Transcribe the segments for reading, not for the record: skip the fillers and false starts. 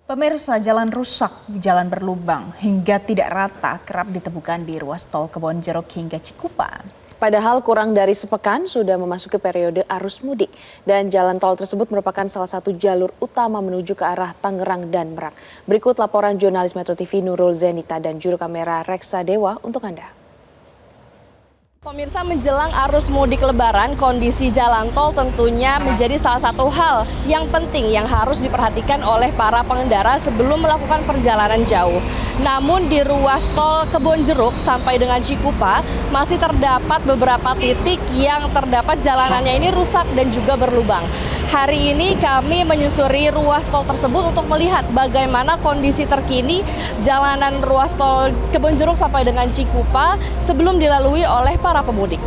Pemirsa, jalan rusak, jalan berlubang, hingga tidak rata kerap ditemukan di ruas tol Kebonjeruk hingga Cikupa. Padahal kurang dari sepekan sudah memasuki periode arus mudik. Dan jalan tol tersebut merupakan salah satu jalur utama menuju ke arah Tangerang dan Merak. Berikut laporan jurnalis Metro TV Nurul Zenita dan juru kamera Reksa Dewa untuk Anda. Pemirsa, menjelang arus mudik lebaran, kondisi jalan tol tentunya menjadi salah satu hal yang penting yang harus diperhatikan oleh para pengendara sebelum melakukan perjalanan jauh. Namun di ruas tol Kebonjeruk sampai dengan Cikupa masih terdapat beberapa titik yang terdapat jalanannya ini rusak dan juga berlubang. Hari ini kami menyusuri ruas tol tersebut untuk melihat bagaimana kondisi terkini jalanan ruas tol Kebonjeruk sampai dengan Cikupa sebelum dilalui oleh para pemudik.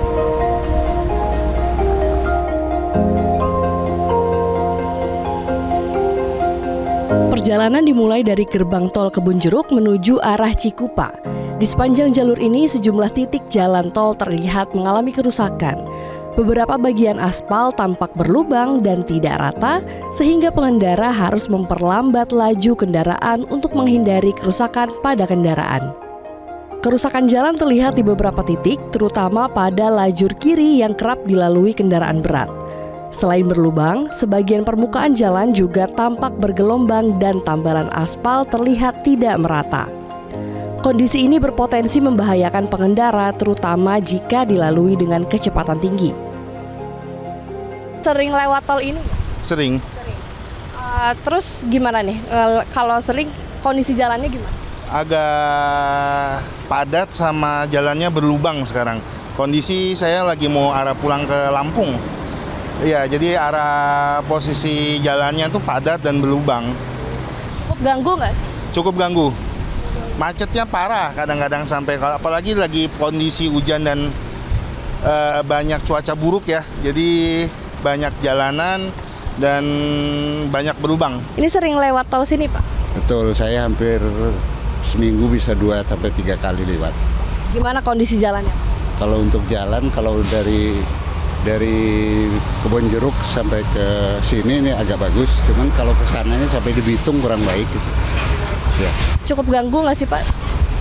Perjalanan dimulai dari gerbang tol Kebonjeruk menuju arah Cikupa. Di sepanjang jalur ini sejumlah titik jalan tol terlihat mengalami kerusakan. Beberapa bagian aspal tampak berlubang dan tidak rata, sehingga pengendara harus memperlambat laju kendaraan untuk menghindari kerusakan pada kendaraan. Kerusakan jalan terlihat di beberapa titik, terutama pada lajur kiri yang kerap dilalui kendaraan berat. Selain berlubang, sebagian permukaan jalan juga tampak bergelombang dan tambalan aspal terlihat tidak merata. Kondisi ini berpotensi membahayakan pengendara, terutama jika dilalui dengan kecepatan tinggi. Sering lewat tol ini? Sering. Terus gimana nih? Kalau sering, kondisi jalannya gimana? Agak padat sama jalannya berlubang sekarang. Kondisi saya lagi mau arah pulang ke Lampung. Iya, jadi arah posisi jalannya tuh padat dan berlubang. Cukup ganggu nggak? Cukup ganggu. Macetnya parah kadang-kadang sampai, apalagi lagi kondisi hujan dan banyak cuaca buruk ya. Jadi banyak jalanan dan banyak berlubang. Ini sering lewat tol sini, Pak? Betul, saya hampir seminggu bisa 2-3 kali lewat. Gimana kondisi jalannya? Kalau untuk jalan, kalau dari Kebonjeruk sampai ke sini ini agak bagus. Cuman kalau ke sananya sampai di Bitung kurang baik gitu. Ya. Cukup ganggu nggak sih, Pak?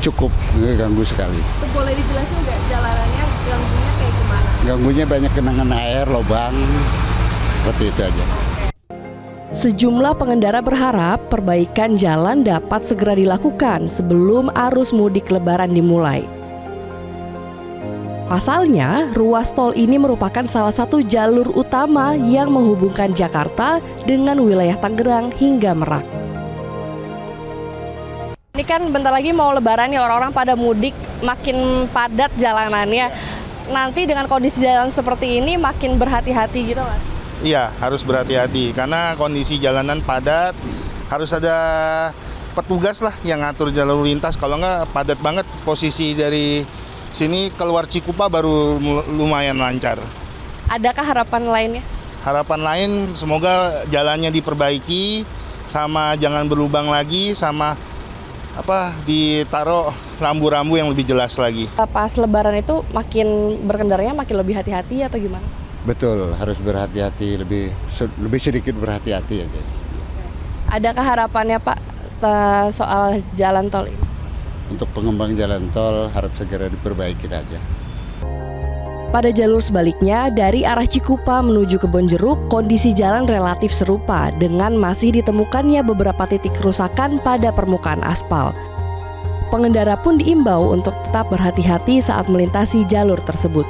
Cukup, ganggu sekali. Itu boleh dijelasin nggak jalanannya, ganggunya kayak gimana? Ganggunya banyak genangan air, lubang, seperti itu aja. Sejumlah pengendara berharap perbaikan jalan dapat segera dilakukan sebelum arus mudik lebaran dimulai. Pasalnya, ruas tol ini merupakan salah satu jalur utama yang menghubungkan Jakarta dengan wilayah Tangerang hingga Merak. Ini kan bentar lagi mau lebaran nih, orang-orang pada mudik, makin padat jalanannya. Nanti dengan kondisi jalan seperti ini makin berhati-hati gitu kan? Iya, harus berhati-hati karena kondisi jalanan padat, harus ada petugas lah yang ngatur jalur lintas. Kalau nggak padat banget, posisi dari sini keluar Cikupa baru lumayan lancar. Adakah harapan lainnya? Harapan lain semoga jalannya diperbaiki, sama jangan berlubang lagi, sama ditaruh rambu-rambu yang lebih jelas lagi. Pas lebaran itu makin berkendaranya makin lebih hati-hati atau gimana? Betul, harus berhati-hati, lebih sedikit berhati-hati aja. Adakah harapannya, Pak, soal jalan tol ini? Untuk pengembang jalan tol harap segera diperbaiki aja. Pada jalur sebaliknya, dari arah Cikupa menuju Kebonjeruk, kondisi jalan relatif serupa dengan masih ditemukannya beberapa titik kerusakan pada permukaan aspal. Pengendara pun diimbau untuk tetap berhati-hati saat melintasi jalur tersebut.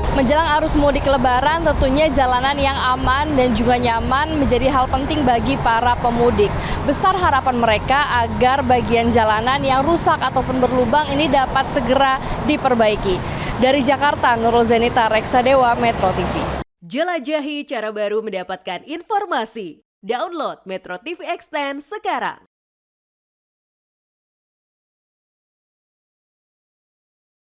Menjelang arus mudik lebaran, tentunya jalanan yang aman dan juga nyaman menjadi hal penting bagi para pemudik. Besar harapan mereka agar bagian jalanan yang rusak ataupun berlubang ini dapat segera diperbaiki. Dari Jakarta, Nurul Zenita, Reksa Dewa, Metro TV. Jelajahi cara baru mendapatkan informasi. Download Metro TV Extend sekarang.